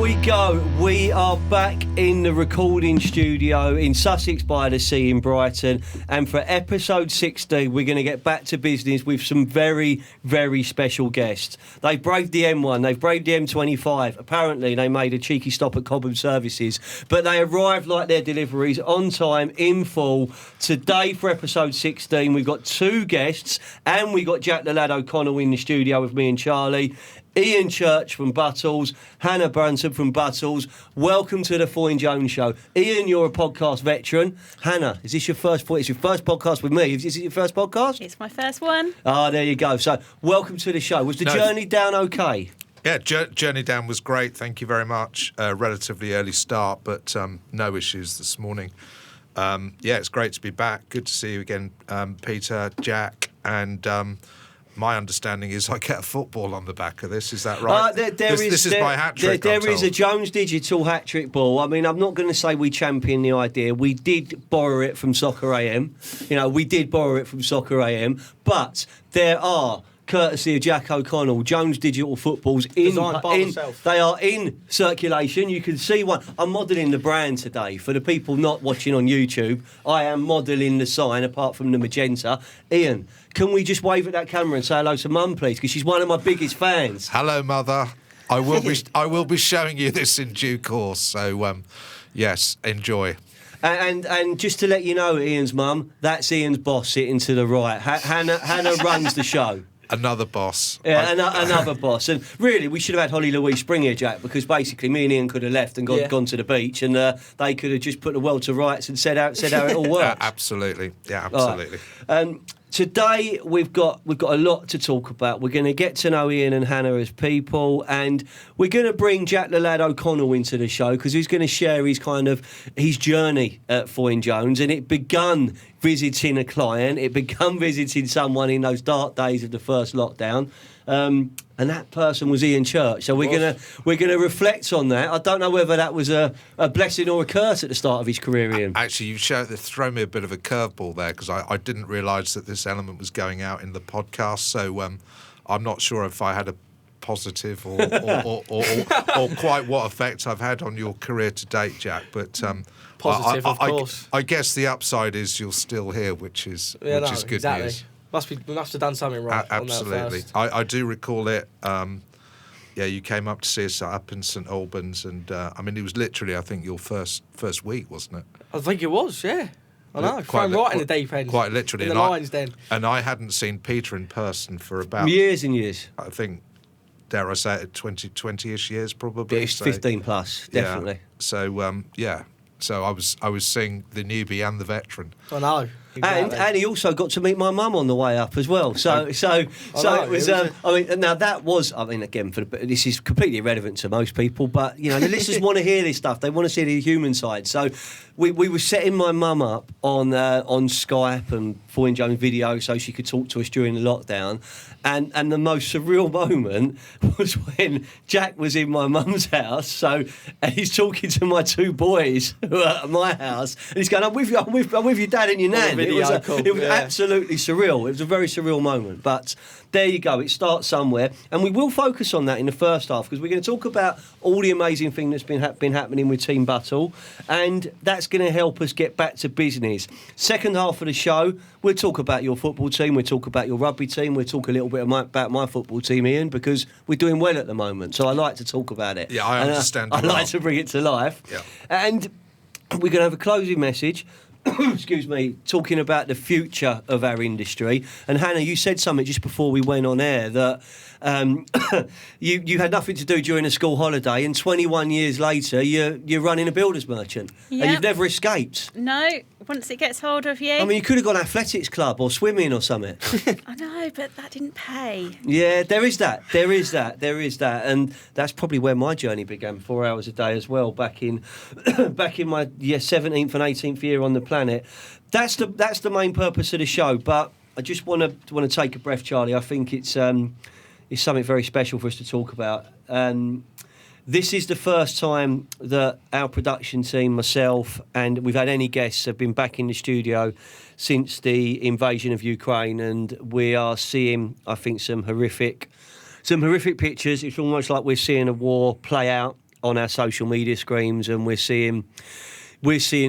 we go. We are back in the recording studio in Sussex by the Sea in Brighton. And for episode 16, we're going to get back to business with some very, very special guests. They've braved the M1, they've braved the M25. Apparently, they made a cheeky stop at Cobham Services. But they arrived like their deliveries on time, in full. Today for episode 16, we've got two guests. And we've got Jack the Lad O'Connell in the studio with me and Charlie. Ian Church from Buttles, Hannah Brunton from Buttles. Welcome to the Foyne Jones Show. Ian, you're a podcast veteran. Hannah, is this your first podcast with me? Is it your first podcast? It's my first one. Ah, there you go. So, welcome to the show. Was the journey down okay? Yeah, journey down was great. Thank you very much. Relatively early start, but no issues this morning. Yeah, it's great to be back. Good to see you again, Peter, Jack, and... my understanding is I get a football on the back of this. Is that right? This is my hat trick. There is a Jones Digital hat trick ball. I mean, I'm not going to say we championed the idea. We did borrow it from Soccer AM. We did borrow it from Soccer AM. But there are, courtesy of Jack O'Connell, Jones Digital footballs they are in circulation. You can see one. I'm modelling the brand today. For the people not watching on YouTube, I am modelling the sign apart from the magenta. Ian, can we just wave at that camera and say hello to Mum, please? Because she's one of my biggest fans. Hello, Mother. I will be showing you this in due course. So, yes, enjoy. And just to let you know, Ian's mum, that's Ian's boss sitting to the right. Hannah runs the show. Another boss. Yeah, another boss. And really, we should have had Holly Louise Spring here, Jack, because basically me and Ian could have left and gone to the beach, and they could have just put the world to rights and said how it all works. Absolutely. Yeah, absolutely. Right. Today we've got a lot to talk about. We're going to get to know Ian and Hannah as people, and we're going to bring Jack the Lad O'Connell into the show because he's going to share his journey at Foyne Jones, and it begun visiting a client. It begun visiting someone in those dark days of the first lockdown. And that person was Ian Church. So we're gonna reflect on that. I don't know whether that was a blessing or a curse at the start of his career, Ian. Actually, you've thrown me a bit of a curveball there because I didn't realise that this element was going out in the podcast. So I'm not sure if I had a positive or quite what effect I've had on your career to date, Jack. But positive, of course. I guess the upside is you're still here, which is good news. We must have done something right. Absolutely. On that first. I do recall it. You came up to see us up in St Albans, and it was literally, I think, your first week, wasn't it? I think it was, yeah. I know. Quite right in the deep end. Quite literally. In the lines then. And I hadn't seen Peter in person for about... years and years. I think, dare I say it, 20-ish years probably. It's 15 plus, definitely. Yeah. So, So I was seeing the newbie and the veteran. I know. Exactly. And he also got to meet my mum on the way up as well. So it was. Now that was. Again, this is completely irrelevant to most people, but the listeners want to hear this stuff. They want to see the human side. So we were setting my mum up on Skype and Foyne Jones video so she could talk to us during the lockdown. And the most surreal moment was when Jack was in my mum's house. And he's talking to my two boys who are at my house, and he's going, "I'm with your dad and your nan." It was absolutely surreal. It was a very surreal moment. But there you go. It starts somewhere. And we will focus on that in the first half because we're going to talk about all the amazing thing that's been happening with Team Buttle. And that's going to help us get back to business. Second half of the show, we'll talk about your football team. We'll talk about your rugby team. We'll talk a little bit about my football team, Ian, because we're doing well at the moment. So I like to talk about it. Yeah, I understand. I like to bring it to life. Yeah. And we're going to have a closing message. Excuse me, talking about the future of our industry. And Hannah, you said something just before we went on air that you had nothing to do during a school holiday, and 21 years later you're running a builder's merchant. Yep. And you've never escaped. No, once it gets hold of you. I mean, you could have gone athletics club or swimming or something. I know, but that didn't pay. Yeah, there is that, and that's probably where my journey began. 4 hours a day as well, back in my 17th and 18th year on the planet. That's the main purpose of the show. But I just want to take a breath, Charlie. I think it's something very special for us to talk about. This is the first time that our production team, myself, and we've had any guests have been back in the studio since the invasion of Ukraine, and we are seeing, I think, some horrific pictures. It's almost like we're seeing a war play out on our social media screens, and we're seeing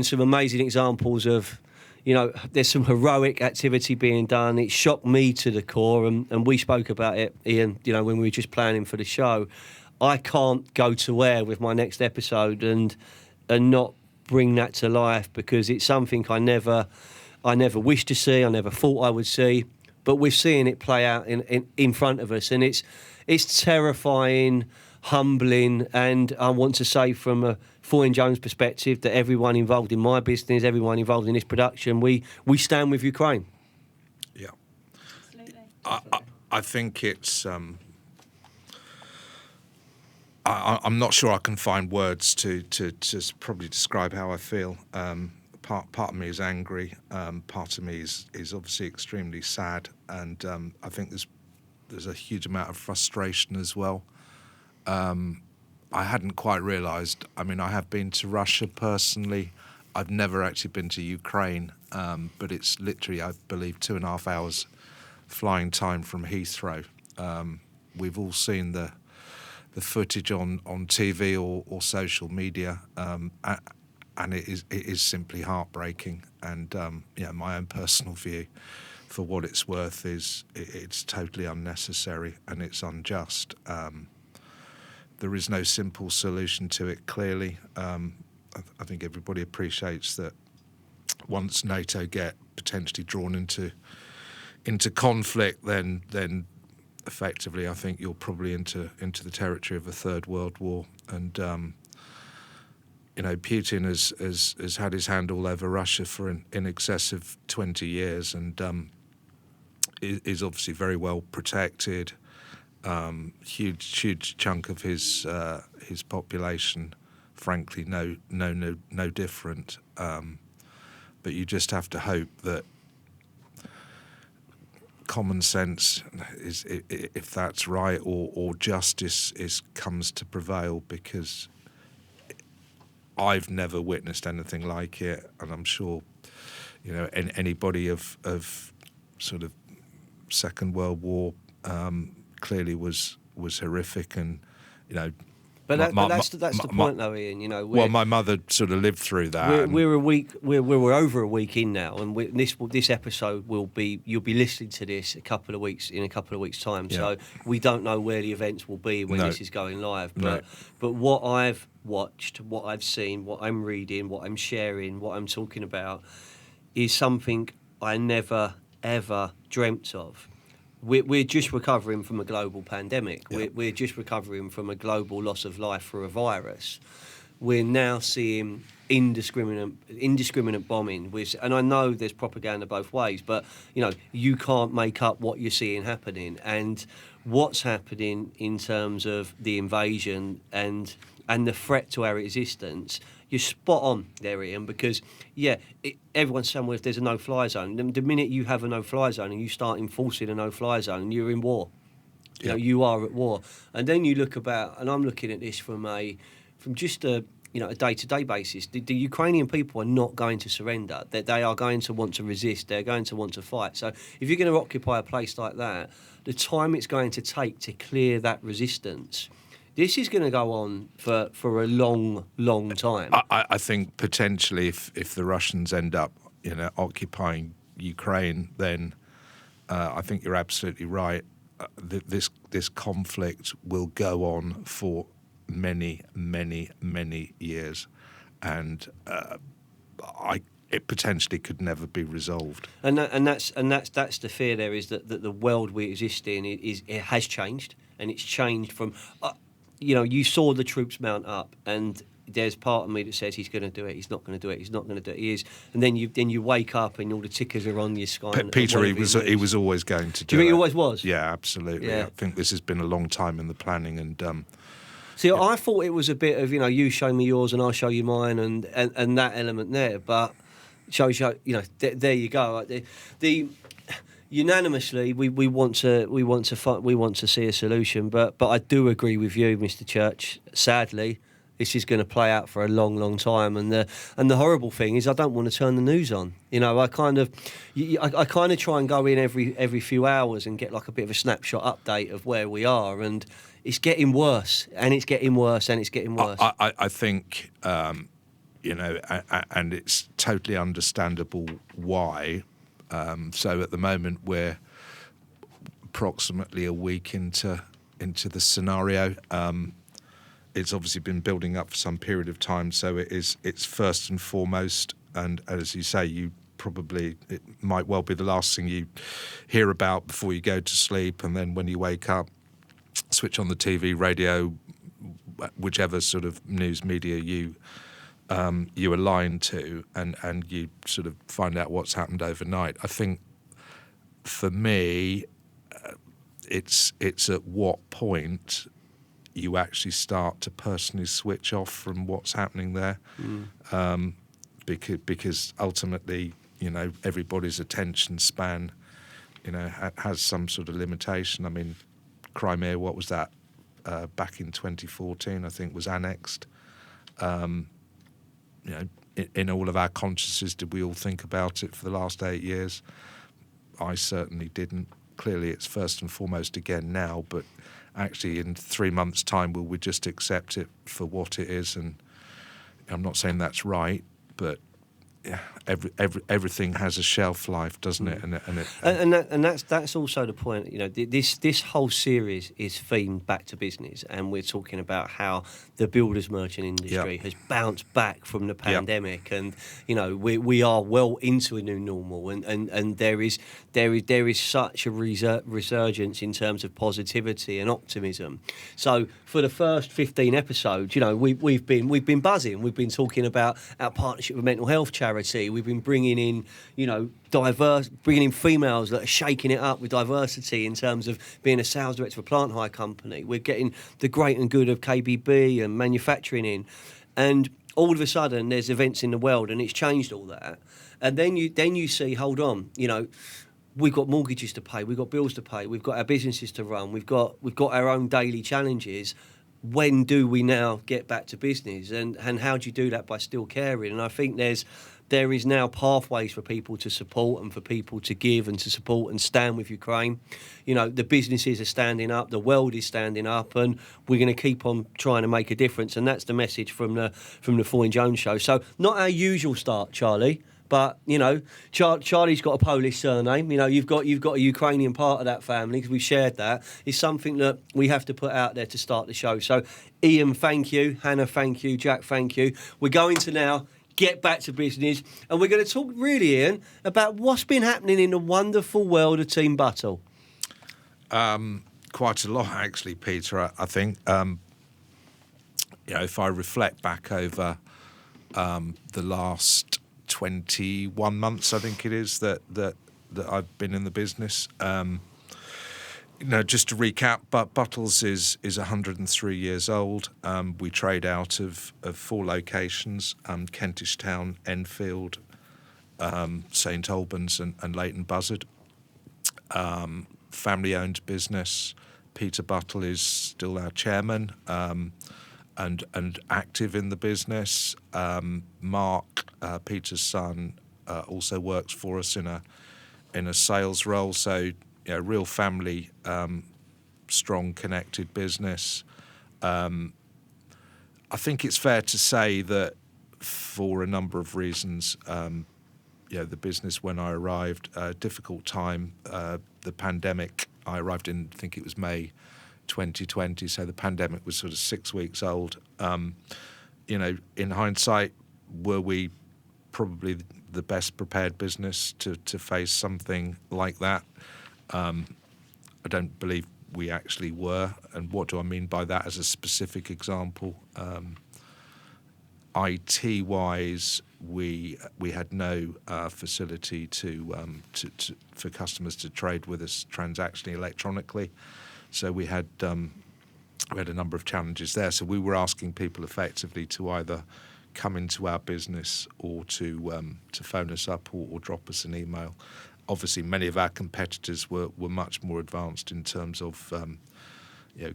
some amazing examples of, there's some heroic activity being done. It shocked me to the core, and we spoke about it, Ian, when we were just planning for the show. I can't go to air with my next episode and not bring that to life, because it's something I never wished to see, I never thought I would see, but we're seeing it play out in front of us, and it's terrifying, humbling, and I want to say from a Foyne Jones perspective that everyone involved in my business, everyone involved in this production, we stand with Ukraine. Yeah. Absolutely. I think it's... I'm not sure I can find words to probably describe how I feel. Part of me is angry. Part of me is obviously extremely sad, and I think there's a huge amount of frustration as well. I hadn't quite realised. I mean, I have been to Russia personally. I've never actually been to Ukraine, but it's literally, I believe, 2.5 hours flying time from Heathrow. We've all seen the footage on TV or social media, and it is simply heartbreaking. And my own personal view, for what it's worth, is it's totally unnecessary and it's unjust. There is no simple solution to it. Clearly, I think everybody appreciates that once NATO get potentially drawn into conflict, then effectively, I think you're probably into the territory of a third world war. And Putin has had his hand all over Russia for in excess of 20 years, and is obviously very well protected. Huge chunk of his population, frankly, no different. But you just have to hope that common sense is, if that's right, or justice comes to prevail, because I've never witnessed anything like it, and I'm sure anybody of sort of Second World War clearly was horrific, and But that's the point, though, Ian. My mother sort of lived through that. We're over a week in now, and this episode you'll be listening to this in a couple of weeks time. Yeah. So we don't know where the events will be when this is going live. But what I've watched, what I've seen, what I'm reading, what I'm sharing, what I'm talking about, is something I never ever dreamt of. We're just recovering from a global pandemic. Yeah. We're just recovering from a global loss of life for a virus. We're now seeing indiscriminate bombing. And I know there's propaganda both ways, but you can't make up what you're seeing happening. And what's happening in terms of the invasion and the threat to our existence, you're spot on there, Ian, because, everyone's saying, well, if there's a no-fly zone, the minute you have a no-fly zone and you start enforcing a no-fly zone, you're in war. Yeah. You are at war. And then you look about, and I'm looking at this from just a day-to-day basis. The Ukrainian people are not going to surrender. They are going to want to resist. They're going to want to fight. So if you're going to occupy a place like that, the time it's going to take to clear that resistance, this is going to go on for a long, long time. I think potentially if the Russians end up, occupying Ukraine, then I think you're absolutely right. This conflict will go on for many, many, many years, and it potentially could never be resolved. And that's the fear. There is that the world we exist in it has changed, and it's changed from. You saw the troops mount up, and there's part of me that says he's going to do it, he's not going to do it, he's not going to do it, he is. And then you wake up and all the tickers are on your sky. Peter, he was always going to do it. Do you think he always was? Yeah, absolutely. Yeah. I think this has been a long time in the planning, and See, I thought it was a bit of, you show me yours and I'll show you mine, and that element there. But show, there you go. The unanimously, we want to see a solution. But I do agree with you, Mr. Church. Sadly, this is going to play out for a long, long time. And the horrible thing is, I don't want to turn the news on. I kind of try and go in every few hours and get like a bit of a snapshot update of where we are. And it's getting worse, and it's getting worse, and it's getting worse. I think, and it's totally understandable why. So at the moment we're approximately a week into the scenario. It's obviously been building up for some period of time, so it's first and foremost, and as you say, it might well be the last thing you hear about before you go to sleep, and then when you wake up, switch on the TV, radio, whichever sort of news media you align to, and you sort of find out what's happened overnight. I think for me, it's at what point you actually start to personally switch off from what's happening there, because ultimately, everybody's attention span, has some sort of limitation. I mean, Crimea, what was that? Back in 2014, I think, was annexed. In all of our consciences, did we all think about it for the last 8 years? I certainly didn't. Clearly, it's first and foremost again now, but actually in 3 months' time, will we just accept it for what it is? And I'm not saying that's right, but yeah, everything has a shelf life, doesn't it? And that's also the point. This whole series is themed back to business, and we're talking about how the builders merchant industry has bounced back from the pandemic, and we are well into a new normal, and there is such a resurgence in terms of positivity and optimism. So for the first 15 episodes, we've been buzzing. We've been talking about our partnership with mental health charity. We've been bringing in, bringing in females that are shaking it up with diversity in terms of being a sales director for a plant hire company. We're getting the great and good of KBB and manufacturing in, and all of a sudden there's events in the world, and it's changed all that. And then you see, hold on, we've got mortgages to pay, we've got bills to pay, we've got our businesses to run, we've got our own daily challenges. When do we now get back to business, and how do you do that by still caring? And I think there is now pathways for people to support and for people to give and to support and stand with Ukraine. The businesses are standing up, the world is standing up, and we're going to keep on trying to make a difference. And that's the message from the Foyne Jones show. So not our usual start, Charlie, but Charlie's got a Polish surname. You've got a Ukrainian part of that family, because we've shared that. It's something that we have to put out there to start the show. So Ian, thank you. Hannah, thank you. Jack, thank you. We're going to now get back to business, and we're going to talk, really, Ian, about what's been happening in the wonderful world of Team Buttle. Quite a lot, actually, Peter. I think, if I reflect back over the last 21 months, I think it is, that I've been in the business. Just to recap, Buttles is 103 years old. We trade out of 4 locations: Kentish Town, Enfield, St Albans, and Leighton Buzzard. Family-owned business. Peter Buttle is still our chairman, and active in the business. Mark, Peter's son, also works for us in a sales role. So, real family, strong, connected business. I think it's fair to say that for a number of reasons, the business, when I arrived, difficult time. The pandemic, I arrived in, I think it was May 2020, so the pandemic was sort of 6 weeks old. In hindsight, were we probably the best prepared business to face something like that? I don't believe we actually were. And what do I mean by that as a specific example? IT-wise, we had no facility for customers to trade with us transactionally electronically. So we had a number of challenges there. So we were asking people effectively to either come into our business or to phone us up or drop us an email. Obviously, many of our competitors were much more advanced in terms of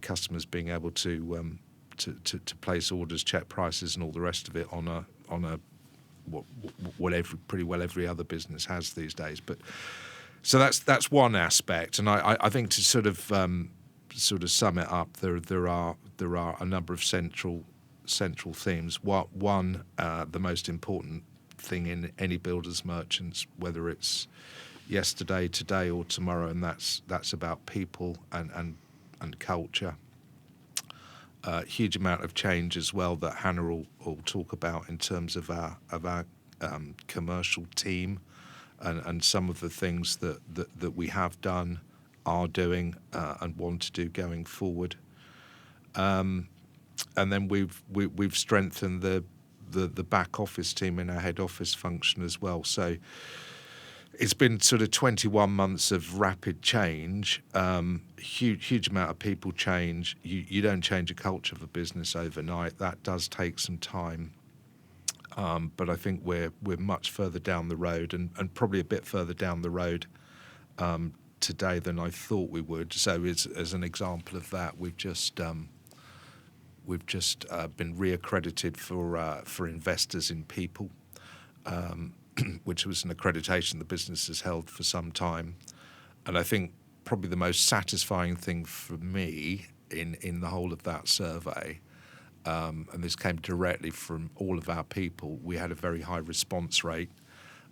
customers being able to place orders, check prices, and all the rest of it on a pretty well every other business has these days. But so that's one aspect, and I think to sort of sort of sum it up, there are a number of central themes. One, the most important thing in any builders merchants, whether it's yesterday, today, or tomorrow, and that's about people and culture. Huge amount of change as well that Hannah will talk about in terms of our commercial team and some of the things that we have done, are doing, and want to do going forward. And then we've strengthened the back office team in our head office function as well. So it's been sort of 21 months of rapid change, huge amount of people change. You don't change a culture of a business overnight. That does take some time. But I think we're much further down the road, and probably a bit further down the road today than I thought we would. So as an example of that, we've just been reaccredited for investors in people, which was an accreditation the business has held for some time. And I think probably the most satisfying thing for me in the whole of that survey, and this came directly from all of our people, we had a very high response rate,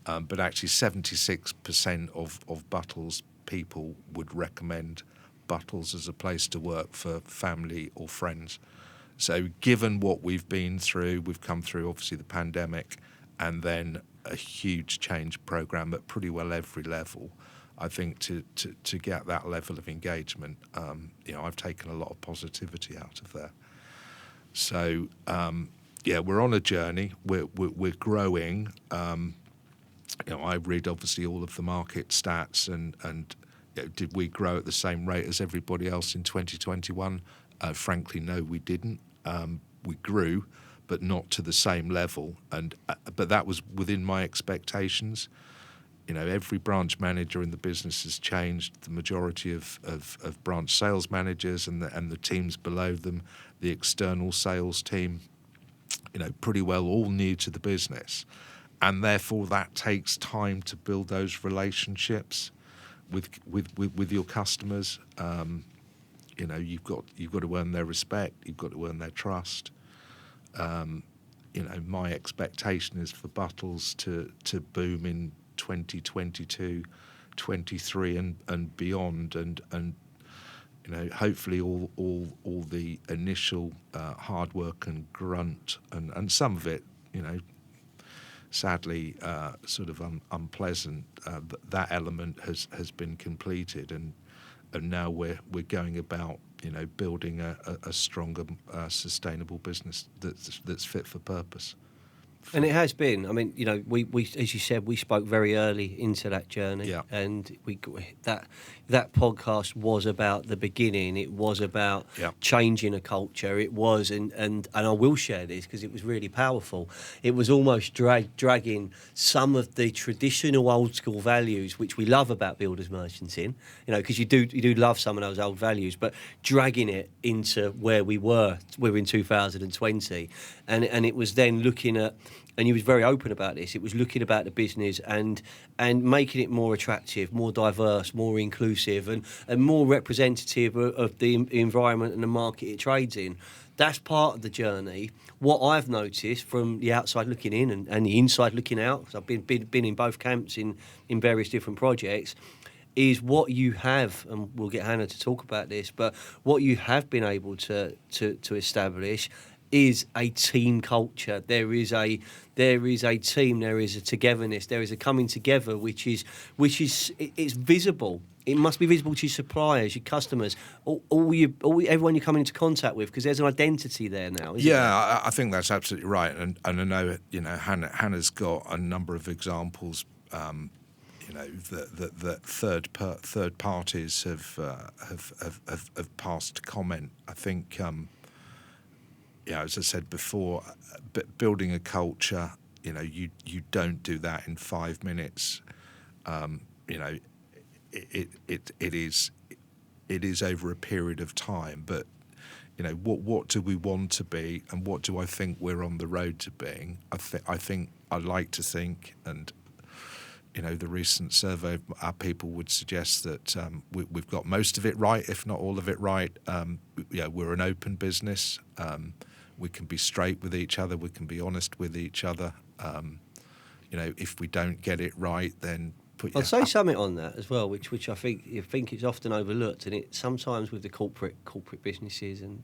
but actually 76% of Buttles people would recommend Buttles as a place to work for family or friends. So given what we've been through, we've come through obviously the pandemic and then a huge change program at pretty well every level. I think to get that level of engagement, I've taken a lot of positivity out of there. So we're on a journey. We're growing. I read obviously all of the market stats, and did we grow at the same rate as everybody else in 2021? Frankly, no, we didn't. We grew, but not to the same level. But that was within my expectations. Every branch manager in the business has changed. The majority of branch sales managers and the teams below them, the external sales team, pretty well all new to the business, and therefore that takes time to build those relationships with your customers. You've got to earn their respect. You've got to earn their trust. My expectation is for Buttles to boom in 2022, 23 and beyond, and hopefully all the initial hard work and grunt and some of it, sadly sort of unpleasant, that element has been completed, and now we're going about building a stronger sustainable business that's fit for purpose. And it has been. I mean, we as you said, we spoke very early into that journey, yeah. And that podcast was about the beginning. It was about changing a culture. It was, and I will share this because it was really powerful. It was almost dragging some of the traditional old school values, which we love about builders merchanting, because you do love some of those old values, but dragging it into where we're in 2020, and it was then looking at. And he was very open about this. It was looking about the business and making it more attractive, more diverse, more inclusive, and more representative of the environment and the market it trades in. That's part of the journey. What I've noticed from the outside looking in and the inside looking out, because I've been in both camps in various different projects, is what you have, and we'll get Hannah to talk about this, but what you have been able to establish is a team culture. There is a team. There is a togetherness. There is a coming together, which is it's visible. It must be visible to your suppliers, your customers, everyone you're coming into contact with, because there's an identity there now. Isn't there? I think that's absolutely right, and I know Hannah's got a number of examples. That third parties have passed comment. I think. As I said before, building a culture, you don't do that in 5 minutes. It is over a period of time. But what do we want to be, and what do I think we're on the road to being? I think I like to think, and the recent survey of our people would suggest that we've got most of it right, if not all of it right. We're an open business. We can be straight with each other. We can be honest with each other. If we don't get it right, then I'll say something on that as well, which I think is often overlooked, and it sometimes with the corporate businesses, and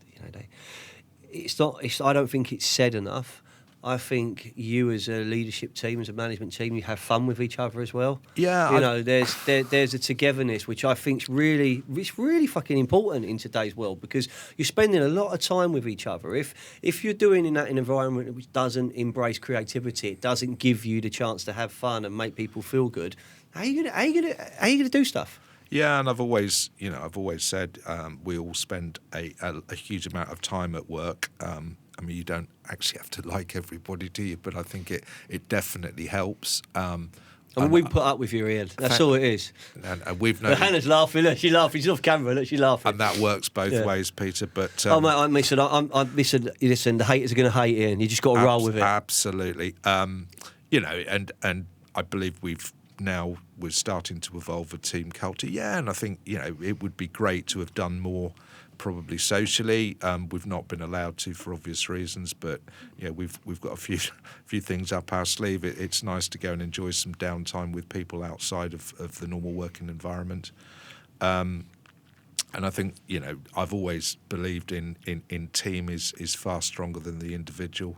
I don't think it's said enough. I think you as a leadership team, as a management team, you have fun with each other as well. Yeah, there's a togetherness which I think's really fucking important in today's world, because you're spending a lot of time with each other. If you're doing that in an environment which doesn't embrace creativity, it doesn't give you the chance to have fun and make people feel good. How are you gonna do stuff? Yeah, and I've always said we all spend a huge amount of time at work. You don't actually have to like everybody, do you? But I think it definitely helps. We put up with you, Ian. That's all it is. And we've known. Hannah's laughing. Look, she's laughing. She's off camera. Look, she's laughing. And that works both ways, Peter. But listen. The haters are going to hate Ian. You just got to roll with it. Absolutely. And I believe we're starting to evolve a team culture. Yeah, and I think it would be great to have done more, probably socially. We've not been allowed to for obvious reasons, but we've got a few things up our sleeve. It's nice to go and enjoy some downtime with people outside of the normal working environment. And I think I've always believed in team is far stronger than the individual.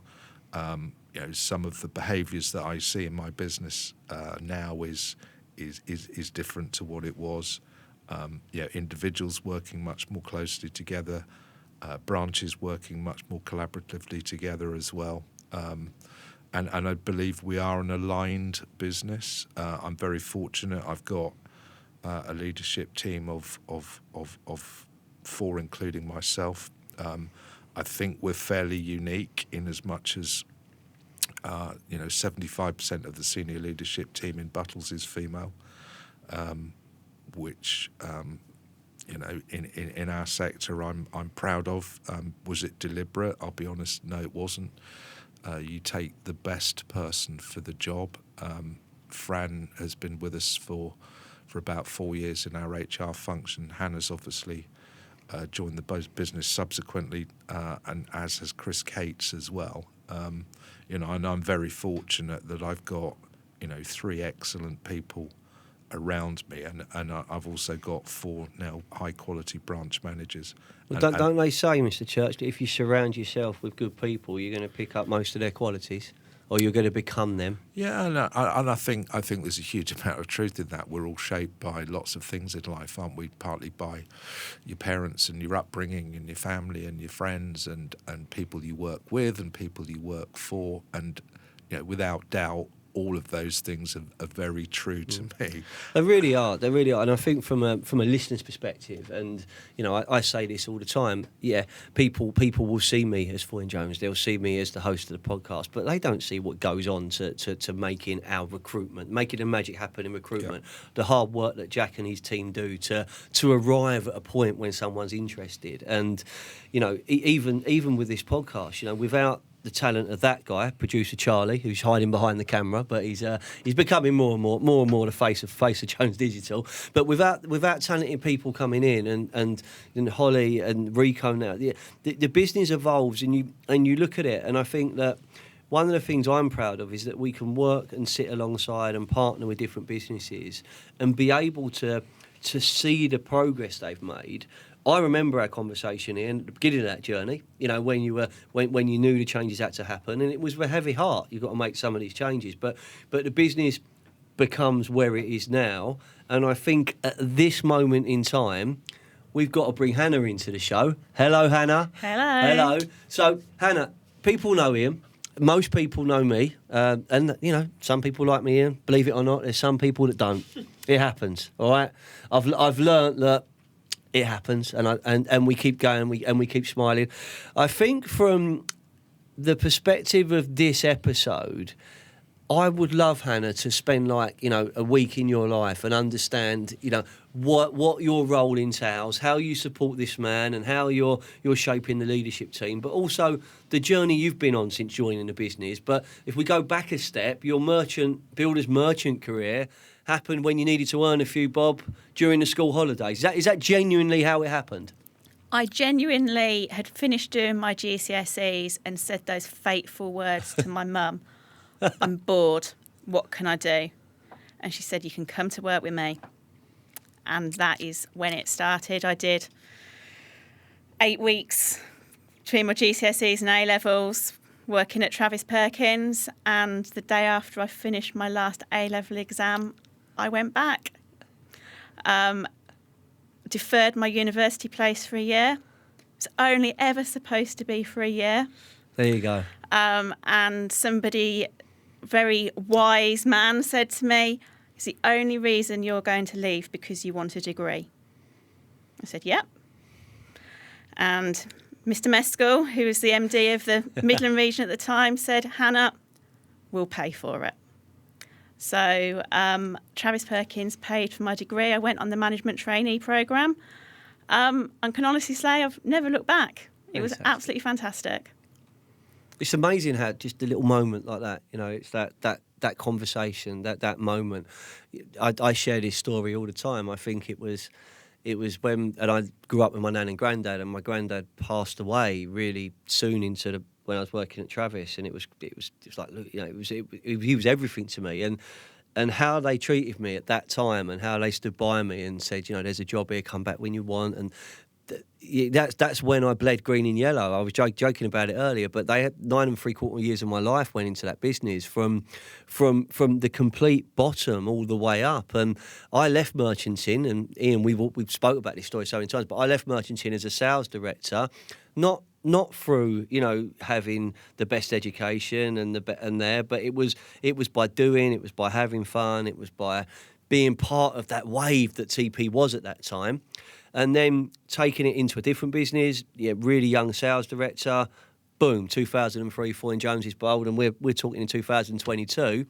Some of the behaviours that I see in my business now is different to what it was. Individuals working much more closely together, branches working much more collaboratively together as well. And I believe we are an aligned business. I'm very fortunate. I've got a leadership team of 4, including myself. I think we're fairly unique in as much as 75% of the senior leadership team in Buttles is female. Which in our sector I'm proud of. Was it deliberate? I'll be honest, no, it wasn't. You take the best person for the job. Fran has been with us for about 4 years in our HR function. Hannah's obviously joined the business subsequently, and as has Chris Cates as well. And I'm very fortunate that I've got 3 excellent people around me, and I've also got 4 now high-quality branch managers. Well, don't they say, Mr. Church, that if you surround yourself with good people, you're going to pick up most of their qualities, or you're going to become them? Yeah, and I think there's a huge amount of truth in that. We're all shaped by lots of things in life, aren't we? Partly by your parents and your upbringing and your family and your friends and people you work with and people you work for, and without doubt, all of those things are very true to me. They really are, and I think from a listener's perspective, and I say this all the time. Yeah, people will see me as Foyne Jones. They'll see me as the host of the podcast, but they don't see what goes on to making our recruitment, making the magic happen in recruitment. Yeah. The hard work that Jack and his team do to arrive at a point when someone's interested, and even with this podcast, without the talent of that guy, producer Charlie, who's hiding behind the camera, but he's becoming more and more the face of Jones Digital. But without talented people coming in and Holly and Rico now, the business evolves, and you look at it, and I think that one of the things I'm proud of is that we can work and sit alongside and partner with different businesses and be able to see the progress they've made. I remember our conversation Ian, at the beginning of that journey, when you knew the changes had to happen, and it was with a heavy heart. You've got to make some of these changes, but the business becomes where it is now, and I think at this moment in time, we've got to bring Hannah into the show. Hello, Hannah. Hello. So, Hannah, people know Ian. Most people know me, and some people like me, Ian. Believe it or not, there's some people that don't. It happens, all right. I've learnt that. It happens, and we keep going, and we keep smiling. I think from the perspective of this episode, I would love, Hannah, to spend a week in your life and understand, what your role entails, how you support this man, and how you're shaping the leadership team, but also the journey you've been on since joining the business. But if we go back a step, your builder's merchant career happened when you needed to earn a few bob during the school holidays. Is that genuinely how it happened? I genuinely had finished doing my GCSEs and said those fateful words to my mum. I'm bored. What can I do? And she said, you can come to work with me. And that is when it started. I did 8 weeks between my GCSEs and A-levels, working at Travis Perkins. And the day after I finished my last A-level exam, I went back. Deferred my university place for a year. It was only ever supposed to be for a year. There you go. And somebody, very wise man, said to me, it's the only reason you're going to leave because you want a degree. I said, yep. And Mr. Mescal, who was the MD of the Midland region at the time, said, Hannah, we'll pay for it. So Travis Perkins paid for my degree. I went on the management trainee programme and can honestly say I've never looked back. It was absolutely fantastic. It's amazing how just a little moment like that, it's that conversation, that moment. I share this story all the time. I think it was when, and I grew up with my nan and granddad, and my granddad passed away really soon when I was working at Travis, and it was like, look, he was everything to me, and how they treated me at that time, and how they stood by me and said, there's a job here, come back when you want, and that's when I bled green and yellow. I was joking about it earlier, but they had 9 3/4 years of my life went into that business from the complete bottom all the way up. And I left merchanting, and Ian, we've spoke about this story so many times, but I left merchanting as a sales director, not through having the best education but it was by doing, it was by having fun, it was by being part of that wave that TP was at that time. And then taking it into a different business, really young sales director, boom, 2003, 4 in Jones's Bold, and we're talking in 2022.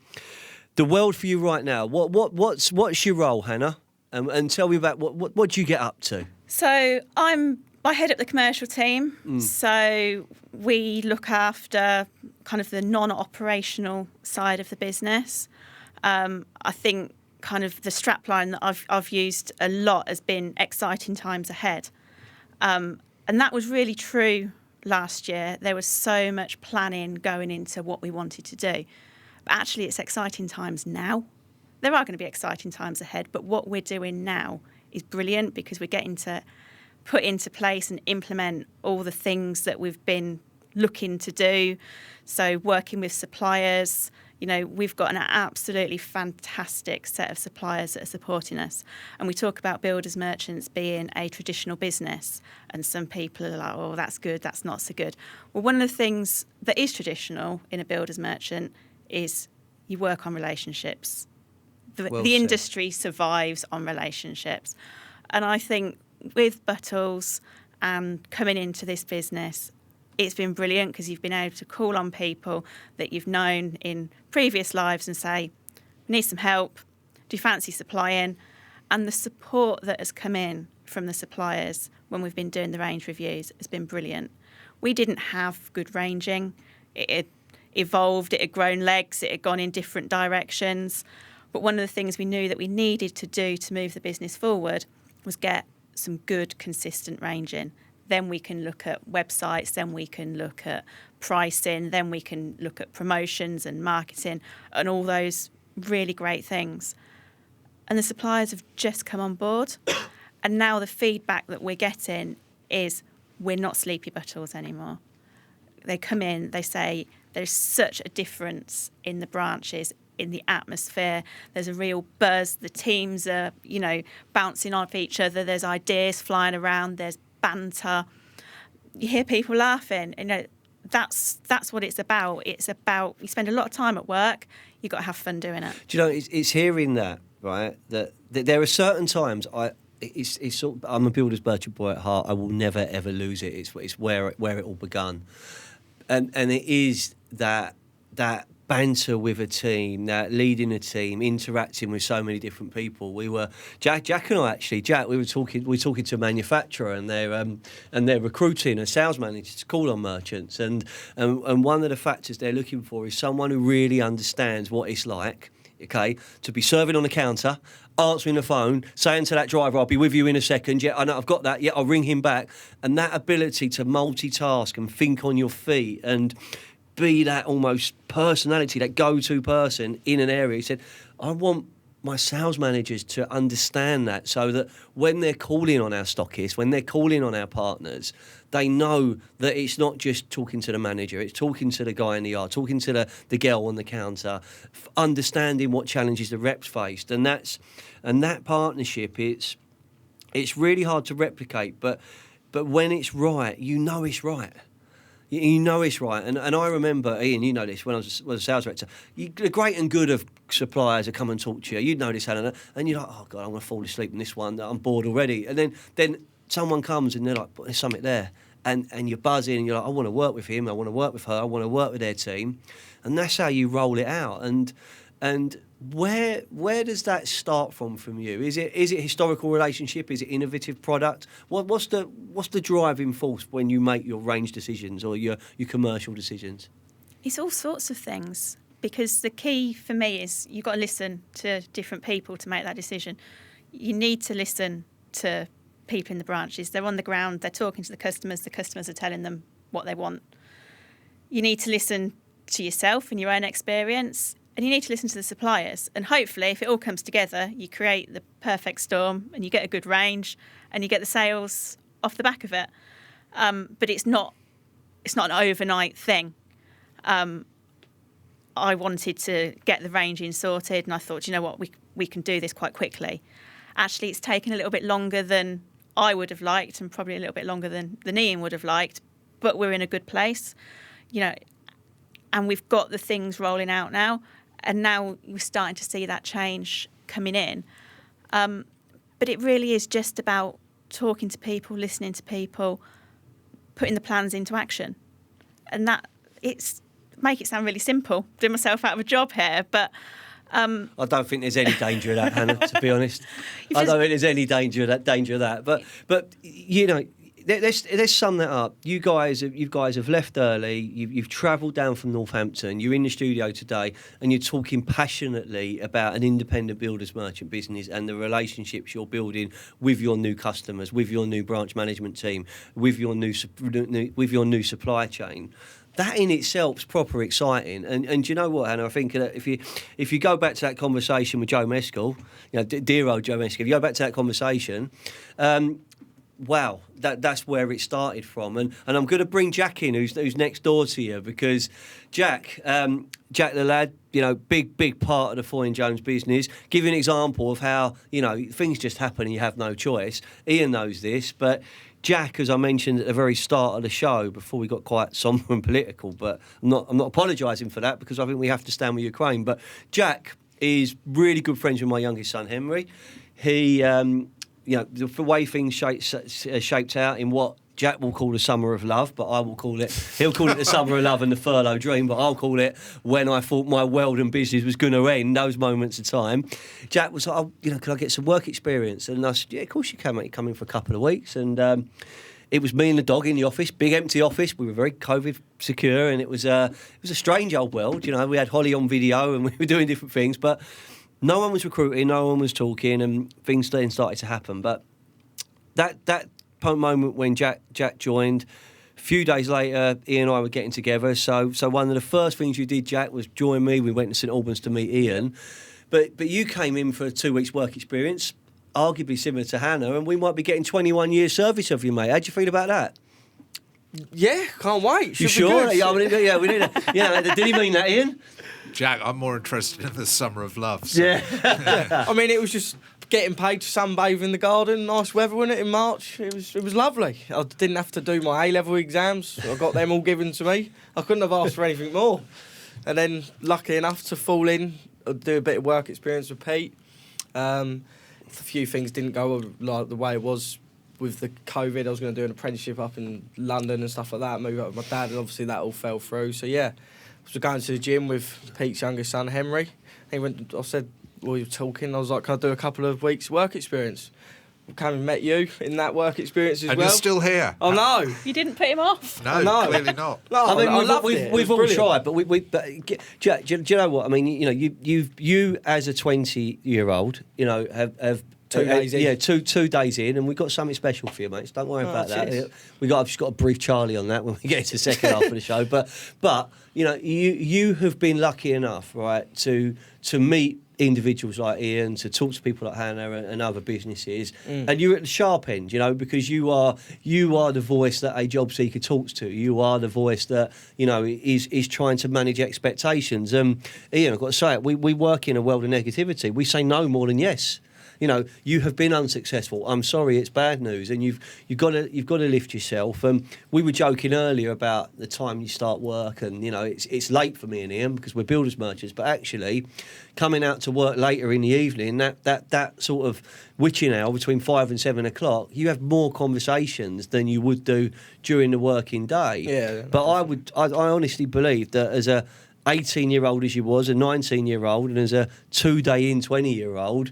The world for you right now, what's your role, Hannah? And tell me about what do you get up to? So I head up the commercial team. So we look after kind of the non-operational side of the business. I think kind of the strapline that I've used a lot has been exciting times ahead. And that was really true last year. There was so much planning going into what we wanted to do. But actually, it's exciting times now. There are going to be exciting times ahead, but what we're doing now is brilliant because we're getting to put into place and implement all the things that we've been looking to do. So working with suppliers, we've got an absolutely fantastic set of suppliers that are supporting us. And we talk about builders merchants being a traditional business, and some people are like, oh, that's good, that's not so good. Well, one of the things that is traditional in a builders merchant is you work on relationships. The industry survives on relationships. And I think with Buttles and coming into this business, it's been brilliant because you've been able to call on people that you've known in previous lives and say, need some help, do you fancy supplying? And the support that has come in from the suppliers when we've been doing the range reviews has been brilliant. We didn't have good ranging. It had evolved, it had grown legs, it had gone in different directions. But one of the things we knew that we needed to do to move the business forward was get some good, consistent ranging. Then we can look at websites, then we can look at pricing, then we can look at promotions and marketing and all those really great things. And the suppliers have just come on board. And now the feedback that we're getting is we're not sleepy buttles anymore. They come in, they say there's such a difference in the branches, in the atmosphere. There's a real buzz. The teams are, bouncing off each other. There's ideas flying around. There's banter. You hear people laughing. That's what it's about. It's about you spend a lot of time at work. You've got to have fun doing it. Do you know? It's hearing that, right? That there are certain times it's sort of, I'm a builder's merchant boy at heart. I will never ever lose it. It's where it all begun, and it is that banter with a team, that leading a team, interacting with so many different people. We were Jack and I actually. Jack, we were talking to a manufacturer, and they're recruiting a sales manager to call on merchants, and one of the factors they're looking for is someone who really understands what it's like. Okay, to be serving on the counter, answering the phone, saying to that driver, "I'll be with you in a second." Yeah, I know, I've got that. Yeah, I'll ring him back. And that ability to multitask and think on your feet and be that almost personality, that go-to person in an area. He said, I want my sales managers to understand that, so that when they're calling on our stockists, when they're calling on our partners, they know that it's not just talking to the manager, it's talking to the guy in the yard, talking to the girl on the counter, understanding what challenges the reps faced. And that partnership, it's really hard to replicate, but when it's right, you know it's right. You know it's right. And I remember, Ian, you know this, when I was a sales director, the great and good of suppliers that come and talk to you. You know this, Helen, and you're like, oh, God, I'm going to fall asleep in this one. I'm bored already. And then someone comes and they're like, there's something there. And you're buzzing and you're like, I want to work with him, I want to work with her, I want to work with their team. And that's how you roll it out. And where does that start from you? Is it historical relationship? Is it innovative product? What's the driving force when you make your range decisions or your commercial decisions? It's all sorts of things, because the key for me is you've got to listen to different people to make that decision. You need to listen to people in the branches. They're on the ground, they're talking to the customers are telling them what they want. You need to listen to yourself and your own experience. And you need to listen to the suppliers. And hopefully, if it all comes together, you create the perfect storm and you get a good range and you get the sales off the back of it. But it's not an overnight thing. I wanted to get the ranging sorted, and I thought, you know what, we can do this quite quickly. Actually, it's taken a little bit longer than I would have liked, and probably a little bit longer than Ian would have liked. But we're in a good place, and we've got the things rolling out now. And now we're starting to see that change coming in. But it really is just about talking to people, listening to people, putting the plans into action. And that, make it sound really simple, doing myself out of a job here, but... I don't think there's any danger of that, Hannah, to be honest. I don't think there's any danger of that. But let's sum that up. You guys have left early. You've travelled down from Northampton. You're in the studio today, and you're talking passionately about an independent builders merchant business and the relationships you're building with your new customers, with your new branch management team, with your new supply chain. That in itself is proper exciting, and you know what, Hannah? I think that if you go back to that conversation with Joe Mescal, dear old Joe Mescal, if you go back to that conversation. Wow, that's where it started from, and I'm going to bring Jack in, who's next door to you, because Jack the lad, big part of the Foy & Jones business. Give you an example of how things just happen and you have no choice. Ian knows this, but Jack, as I mentioned at the very start of the show, before we got quite sombre and political, but I'm not apologising for that, because I think we have to stand with Ukraine. But Jack is really good friends with my youngest son Henry. He the way things shaped out in what Jack will call the summer of love, but he'll call it the summer of love and the furlough dream, but I'll call it when I thought my world and business was going to end, those moments of time. Jack was like, can I get some work experience? And I said, yeah, of course you can, mate. Come in for a couple of weeks. And it was me and the dog in the office, big empty office. We were very COVID secure, and it was a strange old world. We had Holly on video and we were doing different things, but no one was recruiting, no one was talking, and things then started to happen. But that moment when Jack joined, a few days later, Ian and I were getting together. So one of the first things you did, Jack, was join me. We went to St Albans to meet Ian. But you came in for a 2 weeks work experience, arguably similar to Hannah, and we might be getting 21 years service of you, mate. How do you feel about that? Yeah, can't wait. You sure? Yeah, we need it. Yeah, did he mean that, Ian? Jack, I'm more interested in the summer of love. So. Yeah. I mean, it was just getting paid to sunbathe in the garden. Nice weather, wasn't it, in March? It was lovely. I didn't have to do my A-level exams. I got them all given to me. I couldn't have asked for anything more. And then, lucky enough to fall in, do a bit of work experience with Pete. A few things didn't go like the way it was with the COVID. I was going to do an apprenticeship up in London and stuff like that, move up with my dad, and obviously that all fell through. So, yeah, was going to the gym with Pete's youngest son, Henry. He went. I said, we were talking. I was like, can I do a couple of weeks' work experience? Came and met you in that work experience as And well. you're still here. Oh no! You didn't put him off. No, clearly not. No, I mean, I loved we've it. all Brilliant. tried, but Jack, do you know what I mean? You know, you as a 20-year-old, you know, have 2 days in. Yeah, two days in, and we've got something special for you, mates. Don't worry about that. cheers. I've just got to brief Charlie on that when we get to the second half of the show. But you know, you have been lucky enough, right, to meet individuals like Ian, to talk to people like Hannah and other businesses, and you're at the sharp end, you know, because you are the voice that a job seeker talks to. You are the voice that, you know, is trying to manage expectations. Ian, I've got to say it. We work in a world of negativity. We say no more than yes. You know, you have been unsuccessful. I'm sorry, it's bad news, and you've got to lift yourself. We were joking earlier about the time you start work, and you know, it's late for me and Ian because we're builders merchants. But actually, coming out to work later in the evening, that sort of witching hour between 5 and 7 o'clock, you have more conversations than you would do during the working day. Yeah. But I honestly believe that as a 18-year-old as you was, a 19-year-old, and as a 2-day-in 20-year-old,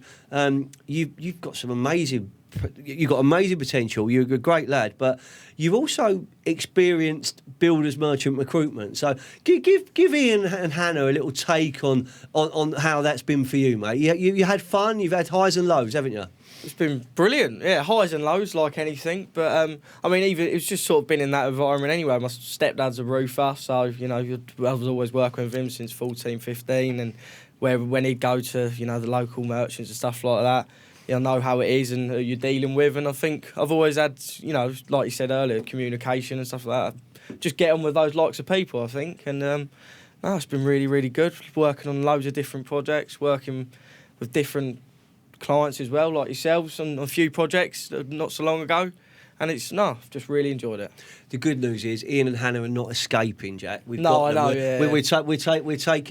you've got some amazing potential. You're a great lad, but you've also experienced builders merchant recruitment. So give Ian and Hannah a little take on how that's been for you, mate. You had fun. You've had highs and lows, haven't you? It's been brilliant, yeah, highs and lows like anything. But I mean, even it's just sort of been in that environment anyway. My stepdad's a roofer, so you know, I was always working with him since 14, 15, and when he'd go to, you know, the local merchants and stuff like that, you know how it is and who you're dealing with. And I think I've always had, you know, like you said earlier, communication and stuff like that. Just get on with those likes of people, I think. And no, it's been really, really good. Working on loads of different projects, working with different clients as well, like yourselves, on a few projects not so long ago, and I've just really enjoyed it. The good news is Ian and Hannah are not escaping, Jack. We're taking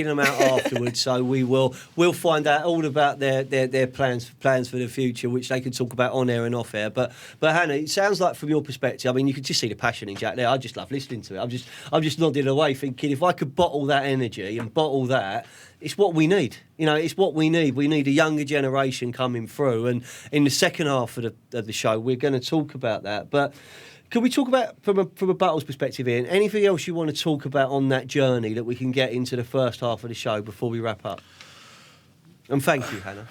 them out afterwards, so we'll find out all about their plans for the future, which they can talk about on air and off air. But Hannah, it sounds like from your perspective, I mean, you could just see the passion in Jack there. I just love listening to it. I'm just nodding away, thinking if I could bottle that energy and bottle that. It's what we need. You know, it's what we need. We need a younger generation coming through. And in the second half of the show, we're going to talk about that. But could we talk about, from a Battles perspective, Ian, anything else you want to talk about on that journey that we can get into the first half of the show before we wrap up? And thank you, Hannah.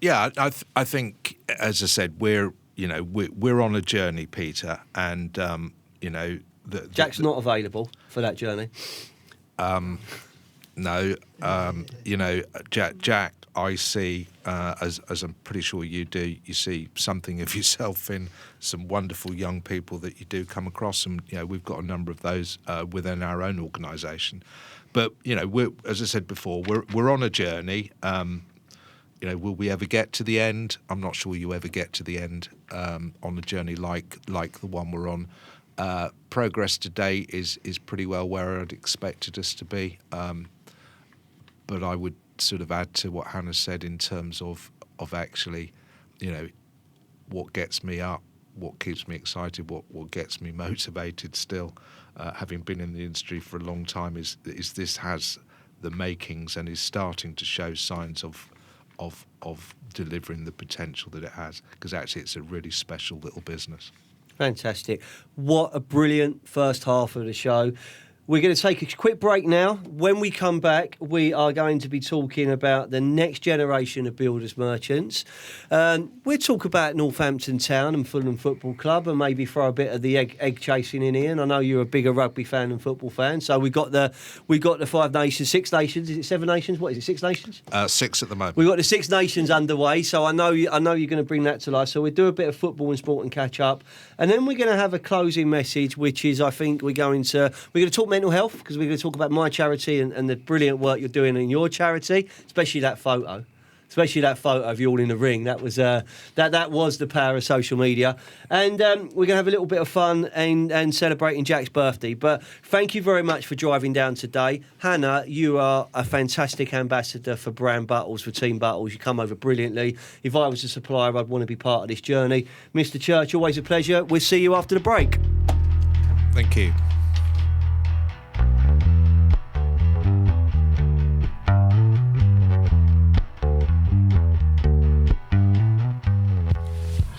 Yeah, I think, as I said, we're on a journey, Peter, and you know, Jack's not available for that journey. No, you know, Jack, I see, as I'm pretty sure you do, you see something of yourself in some wonderful young people that you do come across, and you know, we've got a number of those within our own organisation. But you know, as I said before, we're on a journey. You know, will we ever get to the end? I'm not sure you ever get to the end on a journey like the one we're on. Progress today is pretty well where I'd expected us to be. But I would sort of add to what Hannah said in terms of actually, you know, what gets me up, what keeps me excited, what gets me motivated still, having been in the industry for a long time, is this has the makings and is starting to show signs of delivering the potential that it has, because actually it's a really special little business. Fantastic. What a brilliant first half of the show. We're going to take a quick break now. When we come back, we are going to be talking about the next generation of builders merchants. We'll talk about Northampton Town and Fulham Football Club, and maybe throw a bit of the egg chasing in here. And I know you're a bigger rugby fan than football fan, so we got the 5 nations, 6 nations. Is it 7 nations? What is it? 6 nations? 6 at the moment. We've got the 6 nations underway, so I know you're going to bring that to life. So we'll do a bit of football and sport and catch up, and then we're going to have a closing message, which is, I think we're going to talk mental health, because we're going to talk about my charity and the brilliant work you're doing in your charity, especially that photo of you all in the ring. That was that was the power of social media. And we're going to have a little bit of fun and celebrating Jack's birthday. But thank you very much for driving down today. Hannah, you are a fantastic ambassador for brand Battles, for Team Battles. You come over brilliantly. If I was a supplier, I'd want to be part of this journey. Mr. Church, always a pleasure. We'll see you after the break. Thank you.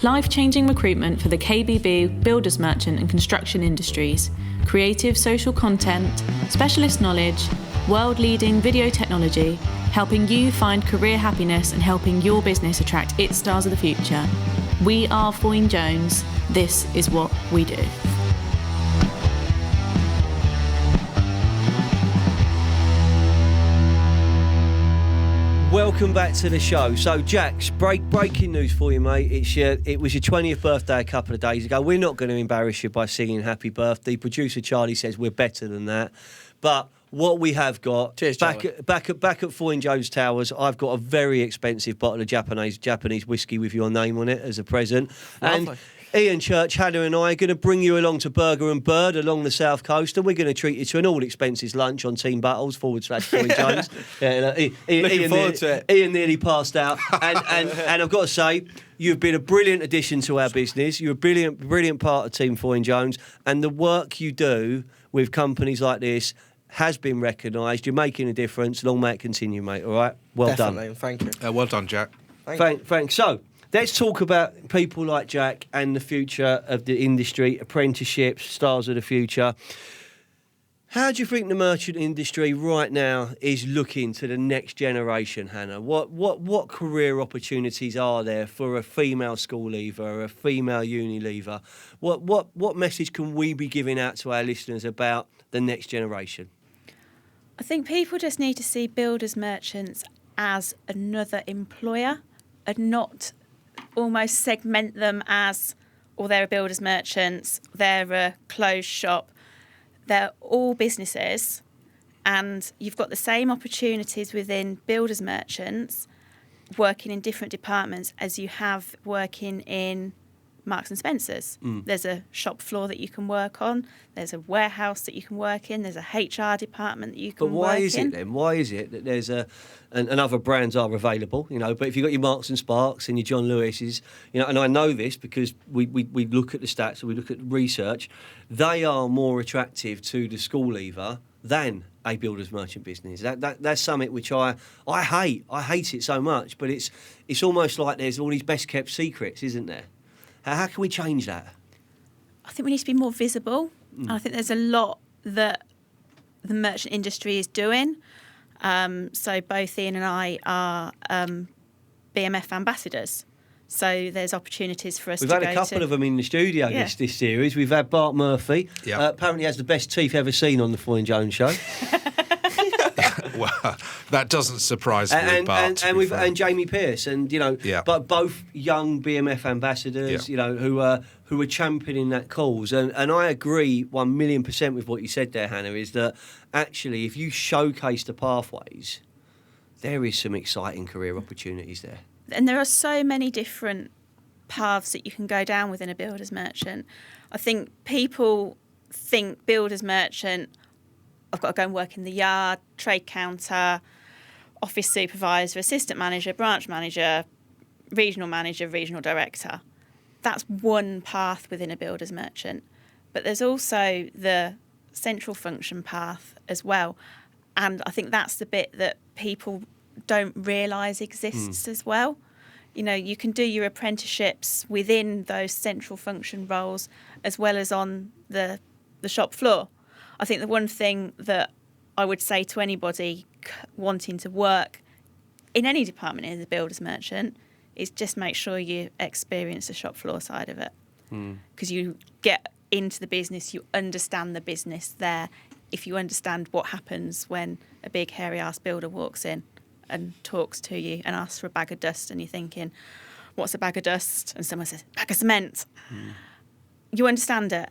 Life-changing recruitment for the KBB, builders merchant and construction industries. Creative social content, specialist knowledge, world-leading video technology, helping you find career happiness and helping your business attract its stars of the future. We are Foyne Jones. This is what we do. Welcome back to the show. So, Jax, breaking news for you, mate. It was your 20th birthday a couple of days ago. We're not going to embarrass you by singing happy birthday. Producer Charlie says we're better than that. But what we have got, cheers, back at Foyne Jones Towers, I've got a very expensive bottle of Japanese whiskey with your name on it as a present. Lovely. And Ian Church, Hannah and I are going to bring you along to Burger and Bird along the South Coast, and we're going to treat you to an all-expenses lunch on Team Battles /Foyne Jones. Looking forward to it. Ian nearly passed out. And I've got to say, you've been a brilliant addition to our business. You're a brilliant part of Team Foyne Jones, and the work you do with companies like this has been recognised. You're making a difference. Long may it continue, mate, all right? Well Definitely, done. thank you. Well done, Jack. Thanks. So, let's talk about people like Jack and the future of the industry, apprenticeships, stars of the future. How do you think the merchant industry right now is looking to the next generation, Hannah? What career opportunities are there for a female school leaver, a female uni leaver? What message can we be giving out to our listeners about the next generation? I think people just need to see builders merchants as another employer and not almost segment them as, or they're a builders merchants, they're a closed shop. They're all businesses, and you've got the same opportunities within builders merchants working in different departments as you have working in Marks and Spencer's. There's a shop floor that you can work on. There's a warehouse that you can work in. There's a HR department that you can work in. But why is it then? Why is it that there's and other brands are available, you know, but if you've got your Marks and Sparks and your John Lewis's, you know, and I know this because we look at the stats and we look at research, they are more attractive to the school leaver than a builder's merchant business. That's something which I hate. I hate it so much, but it's almost like there's all these best kept secrets, isn't there? How can we change that? I think we need to be more visible. And I think there's a lot that the merchant industry is doing. So both Ian and I are BMF ambassadors. So there's opportunities for us to go to. We've had a couple of them in the studio this series. We've had Bart Murphy. Yep. Apparently has the best teeth ever seen on the Foyne Jones show. Well, that doesn't surprise me, Bart. And Jamie Pearce, and you know, Yeah. but both young BMF ambassadors, Yeah. you know, who are championing that cause. And I agree 1,000,000% with what you said there, Hannah. Is that actually, if you showcase the pathways, there is some exciting career opportunities there. And there are so many different paths that you can go down within a builder's merchant. I think people think builder's merchant, I've got to go and work in the yard, trade counter, office supervisor, assistant manager, branch manager, regional director. That's one path within a builder's merchant. But there's also the central function path as well. And I think that's the bit that people don't realise exists as well. You know, you can do your apprenticeships within those central function roles as well as on the shop floor. I think the one thing that I would say to anybody wanting to work in any department as a builder's merchant is just make sure you experience the shop floor side of it. Because you get into the business, you understand the business there. If you understand what happens when a big hairy-ass builder walks in and talks to you and asks for a bag of dust and you're thinking, what's a bag of dust? And someone says, bag of cement. You understand it.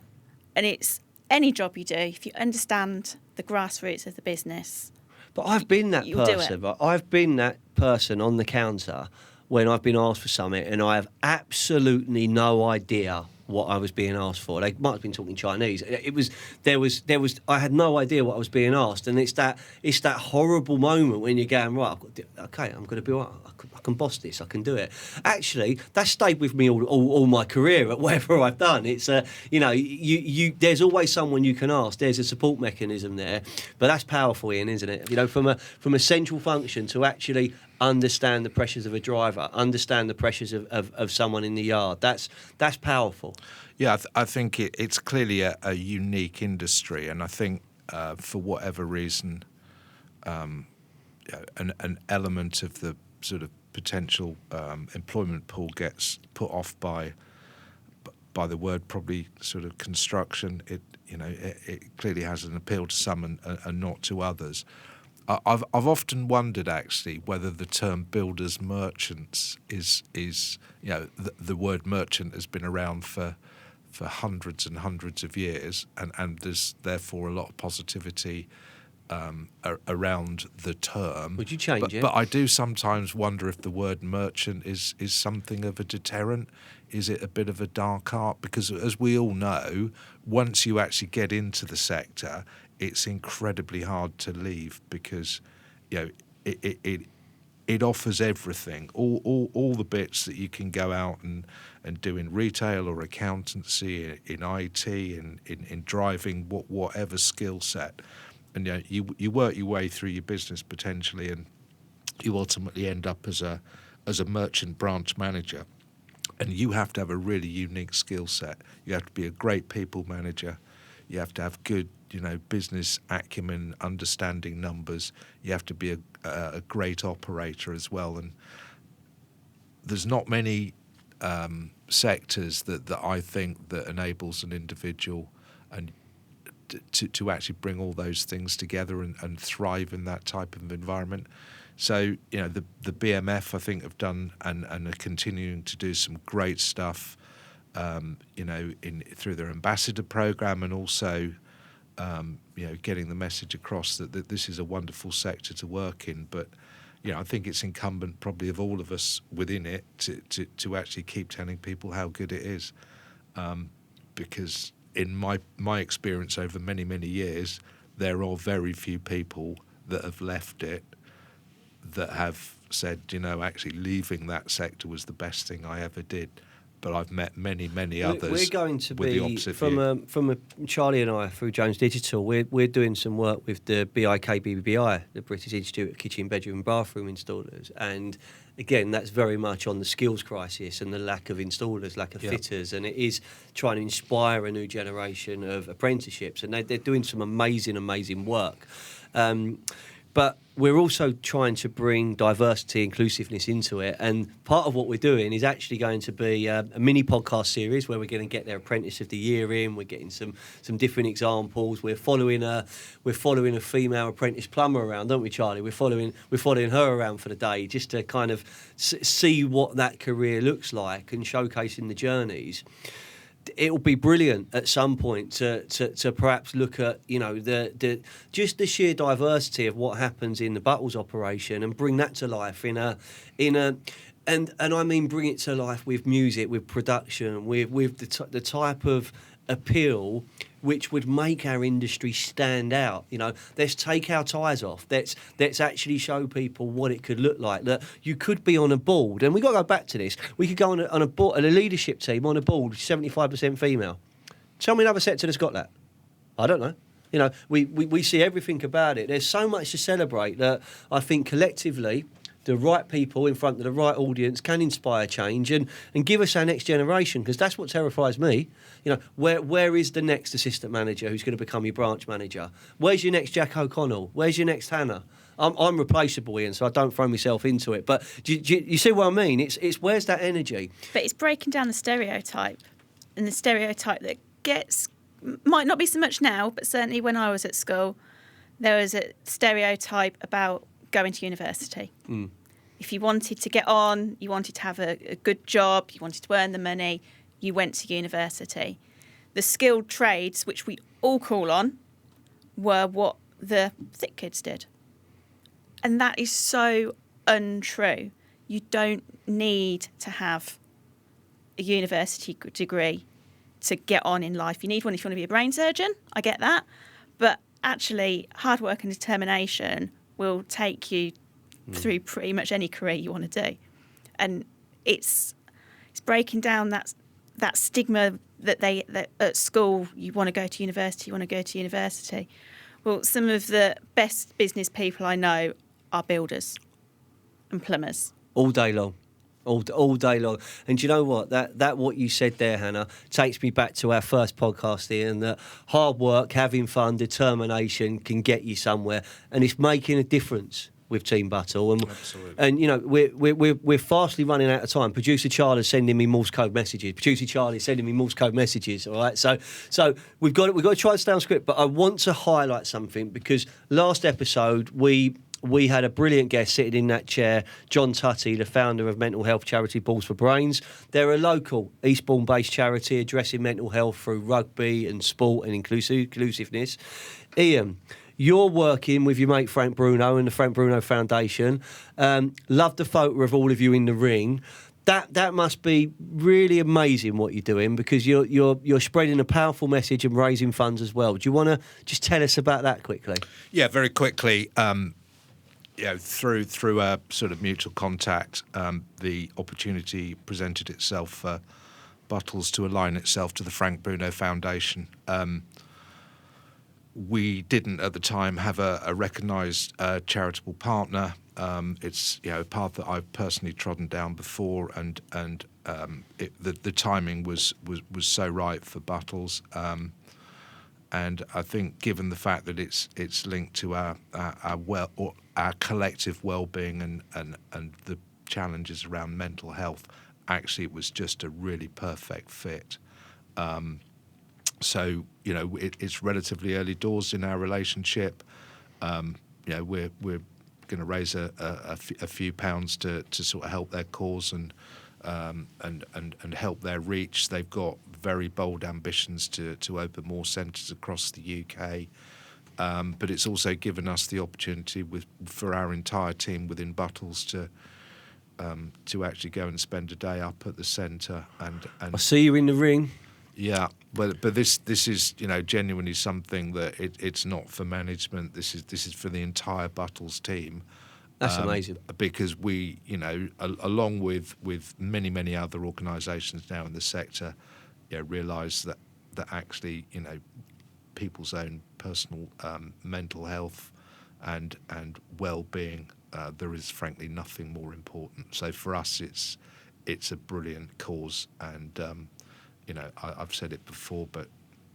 And it's any job you do, if you understand the grassroots of the business. But I've been that You'll do person. it. Right? I've been that person on the counter when I've been asked for something and I have absolutely no idea what I was being asked for. They might have been talking Chinese. I had no idea what I was being asked, and it's that horrible moment when you're going, right, okay, I'm going to be all right. I can boss this. I can do it. Actually, that stayed with me all my career at whatever I've done. It's there's always someone you can ask. There's a support mechanism there, but that's powerful, Ian, isn't it? You know, from a central function to actually understand the pressures of a driver, understand the pressures of someone in the yard. That's powerful. Yeah, I think it's clearly a unique industry, and I think for whatever reason, an element of the sort of potential employment pool gets put off by the word probably sort of construction. It clearly has an appeal to some and not to others. I've often wondered actually whether the term builders merchants is the word merchant has been around for hundreds and hundreds of years, and there's therefore a lot of positivity around the term. Would you change it? But I do sometimes wonder if the word merchant is something of a deterrent. Is it a bit of a dark art? Because as we all know, once you actually get into the sector, it's incredibly hard to leave because it offers everything, all the bits that you can go out and do in retail or accountancy, in IT, in driving, whatever skill set. And you work your way through your business potentially, and you ultimately end up as a merchant branch manager. And you have to have a really unique skill set. You have to be a great people manager. You have to have good, business acumen, understanding numbers. You have to be a great operator as well. And there's not many sectors that I think that enables an individual and to actually bring all those things together and thrive in that type of environment. So, the BMF, I think, have done and are continuing to do some great stuff, through their ambassador program, and also, getting the message across that this is a wonderful sector to work in. But, I think it's incumbent probably of all of us within it to actually keep telling people how good it is, because in my experience over many, many years, there are very few people that have left it that have said, actually leaving that sector was the best thing I ever did. But I've met many, many others. We're going to with be the opposite view. Charlie and I through Jones Digital. We're doing some work with the BIKBBI, the British Institute of Kitchen, Bedroom, and Bathroom Installers, and again, that's very much on the skills crisis and the lack of installers, lack of fitters, and it is trying to inspire a new generation of apprenticeships, and they're doing some amazing work. But we're also trying to bring diversity, inclusiveness into it. And part of what we're doing is actually going to be a mini podcast series where we're going to get their Apprentice of the Year in. We're getting some different examples. We're following a female apprentice plumber around, don't we, Charlie? We're following her around for the day just to kind of see what that career looks like and showcasing the journeys. It will be brilliant at some point to perhaps look at the just the sheer diversity of what happens in the Buttles operation and bring that to life and I mean bring it to life with music, with production, with the type of appeal which would make our industry stand out. Let's take our ties off. Let's actually show people what it could look like. That you could be on a board, and we got to go back to this. We could go on a board, a leadership team on a board, 75% female. Tell me another sector that's got that. I don't know. We see everything about it. There's so much to celebrate that I think collectively, the right people in front of the right audience can inspire change and give us our next generation, because that's what terrifies me. Where is the next assistant manager who's going to become your branch manager? Where's your next Jack O'Connell? Where's your next Hannah? I'm replaceable, Ian, so I don't throw myself into it. But do you see what I mean? It's where's that energy? But it's breaking down the stereotype, and the stereotype that might not be so much now, but certainly when I was at school, there was a stereotype about going to university. If you wanted to get on, you wanted to have a good job, you wanted to earn the money, you went to university. The skilled trades, which we all call on, were what the thick kids did. And that is so untrue. You don't need to have a university degree to get on in life. You need one if you want to be a brain surgeon, I get that. But actually, hard work and determination will take you through pretty much any career you want to do. And it's breaking down that stigma that at school you want to go to university, Well, some of the best business people I know are builders. and plumbers. All day long. All day long. And do you know what? That what you said there, Hannah, takes me back to our first podcast here, and that hard work, having fun, determination can get you somewhere, and it's making a difference with Team Buttle. And, Absolutely. and you know, we're fastly running out of time. Producer Charlie's sending me Morse code messages. Producer Charlie's sending me Morse code messages. All right, so we've got to try and stay on script. But I want to highlight something, because last episode we had a brilliant guest sitting in that chair, John Tutty, the founder of mental health charity Balls for Brains. They're a local Eastbourne-based charity addressing mental health through rugby and sport and inclusiveness. Ian, you're working with your mate Frank Bruno and the Frank Bruno Foundation. Love the photo of all of you in the ring. That must be really amazing what you're doing, because you're spreading a powerful message and raising funds as well. Do you want to just tell us about that quickly? Yeah, very quickly. Through a sort of mutual contact, the opportunity presented itself for Buttles to align itself to the Frank Bruno Foundation. We didn't at the time have a recognised charitable partner. It's a path that I've personally trodden down before, and the timing was so right for Buttles. And I think, given the fact that it's linked to our collective well-being and the challenges around mental health, actually it was just a really perfect fit. So it's relatively early doors in our relationship. We're going to raise a few pounds to sort of help their cause and help their reach. They've got very bold ambitions to open more centres across the UK, but it's also given us the opportunity for our entire team within Buttles to actually go and spend a day up at the centre. And I see you in the ring. Yeah, but this is genuinely something that it's not for management. This is for the entire Buttles team. That's amazing. Because we, along with many other organisations now in the sector, realise that actually, people's own personal mental health and well-being, there is frankly nothing more important. So for us, it's a brilliant cause, and I've said it before, but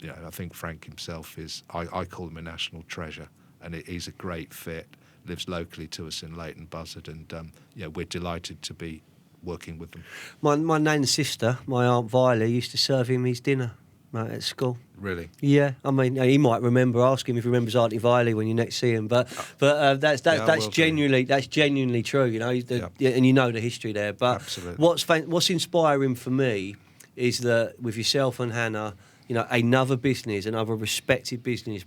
I think Frank himself is, I call him a national treasure, and he's a great fit. Lives locally to us in Leighton Buzzard, and we're delighted to be working with them. My nan's sister, my Aunt Violet, used to serve him his dinner at school. Really? Yeah, I mean, he might remember. Ask him if he remembers Auntie Violet when you next see him. But that's genuinely true. And you know the history there. But absolutely. What's inspiring for me is that with yourself and Hannah, another business, another respected business,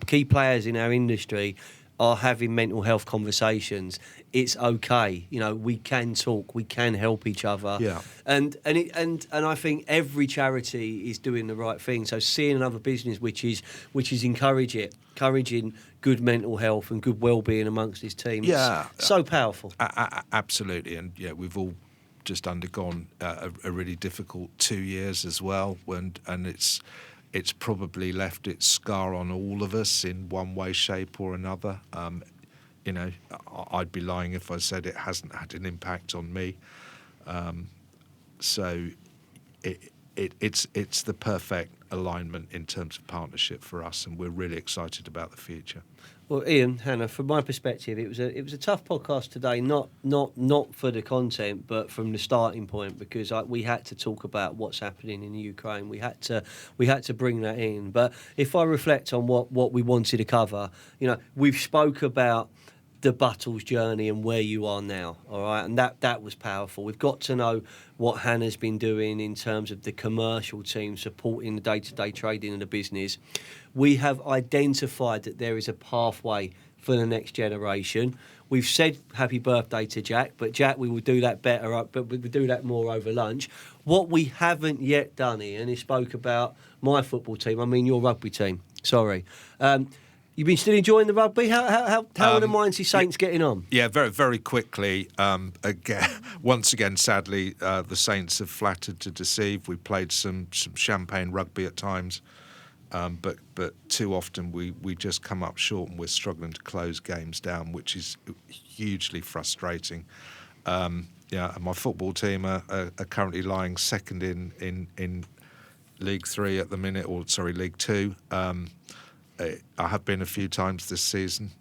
key players in our industry are having mental health conversations. It's okay. We can talk. We can help each other. Yeah. And I think every charity is doing the right thing. So seeing another business which is encouraging good mental health and good well-being amongst his team. Yeah. It's so powerful. Absolutely. And we've all just undergone a really difficult 2 years as well, and it's probably left its scar on all of us in one way, shape or another. I'd be lying if I said it hasn't had an impact on me. So it's the perfect alignment in terms of partnership for us, and we're really excited about the future. Well, Ian, Hannah, from my perspective, it was a tough podcast today. Not for the content, but from the starting point, because we had to talk about what's happening in the Ukraine. We had to bring that in. But if I reflect on what we wanted to cover, we've spoke about the Buttles journey and where you are now, all right? And that was powerful. We've got to know what Hannah's been doing in terms of the commercial team supporting the day-to-day trading of the business. We have identified that there is a pathway for the next generation. We've said happy birthday to Jack, but Jack, we will do that better, but we will do that more over lunch. What we haven't yet done, Ian, is spoke about my football team. I mean your rugby team. Sorry. You've been still enjoying the rugby? How are the Mighty Saints getting on? Yeah, very, very quickly. Once again, sadly, the Saints have flattered to deceive. We played some champagne rugby at times. But too often we just come up short and we're struggling to close games down, which is hugely frustrating. And my football team are currently lying second in League 3 at the minute, League 2. I have been a few times this season.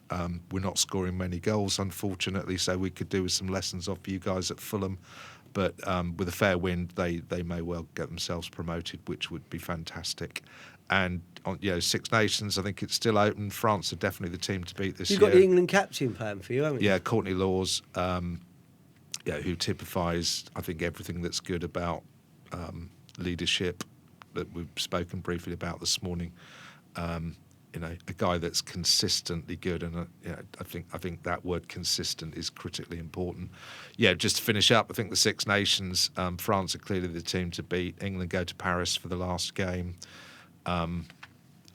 We're not scoring many goals, unfortunately, so we could do with some lessons off you guys at Fulham. But with a fair wind, they may well get themselves promoted, which would be fantastic. And Six Nations, I think it's still open. France are definitely the team to beat this year. You've got the England captain plan for you, haven't you? Yeah, Courtney Laws, who typifies, I think, everything that's good about leadership that we've spoken briefly about this morning. A guy that's consistently good, and I think that word consistent is critically important. Just to finish up, I think the Six Nations, France are clearly the team to beat. England go to Paris for the last game, but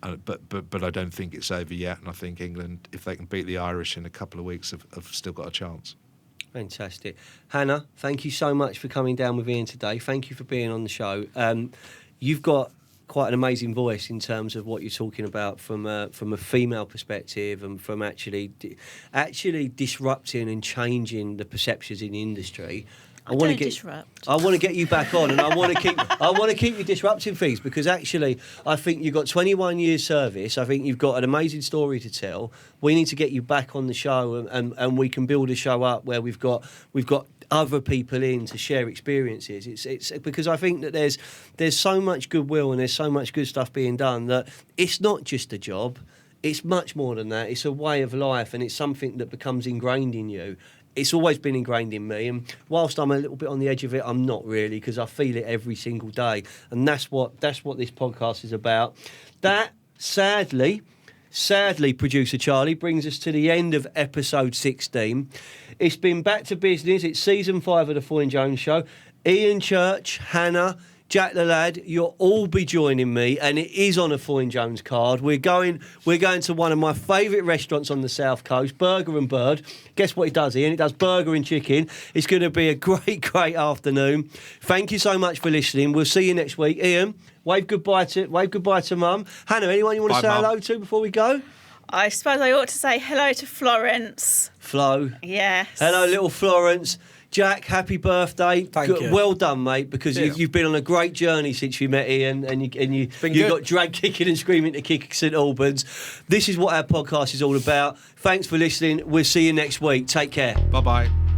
I don't think it's over yet. And I think England, if they can beat the Irish in a couple of weeks, have still got a chance. Fantastic. Hannah, thank you so much for coming down with Ian today. Thank you for being on the show. You've got quite an amazing voice in terms of what you're talking about from a female perspective, and from actually disrupting and changing the perceptions in the industry. I want to get you back on, and I want to keep you disrupting things, because actually I think you've got 21 years service. I think you've got an amazing story to tell. We need to get you back on the show, and we can build a show up where we've got other people in to share experiences. It's because I think that there's so much goodwill and there's so much good stuff being done that it's not just a job. It's much more than that. It's a way of life, and it's something that becomes ingrained in you. It's always been ingrained in me, and whilst I'm a little bit on the edge of it, I'm not really, because I feel it every single day, and that's what this podcast is about. That sadly, producer Charlie, brings us to the end of episode 16. It's been back to business. It's season 5 of the Foyne Jones Show. Ian Church, Hannah, Jack the Lad, you'll all be joining me, and it is on a Foyne Jones card. We're going to one of my favourite restaurants on the South Coast, Burger and Bird. Guess what it does, Ian? It does burger and chicken. It's going to be a great afternoon. Thank you so much for listening. We'll see you next week. Ian, wave goodbye to Mum. Hannah, anyone you want to say hello to before we go? I suppose I ought to say hello to Florence. Flo. Yes. Hello, little Florence. Jack, happy birthday. Thank you. Well done, mate, because you've been on a great journey since you met Ian, and you got dragged kicking and screaming to kick St Albans. This is what our podcast is all about. Thanks for listening. We'll see you next week. Take care. Bye-bye.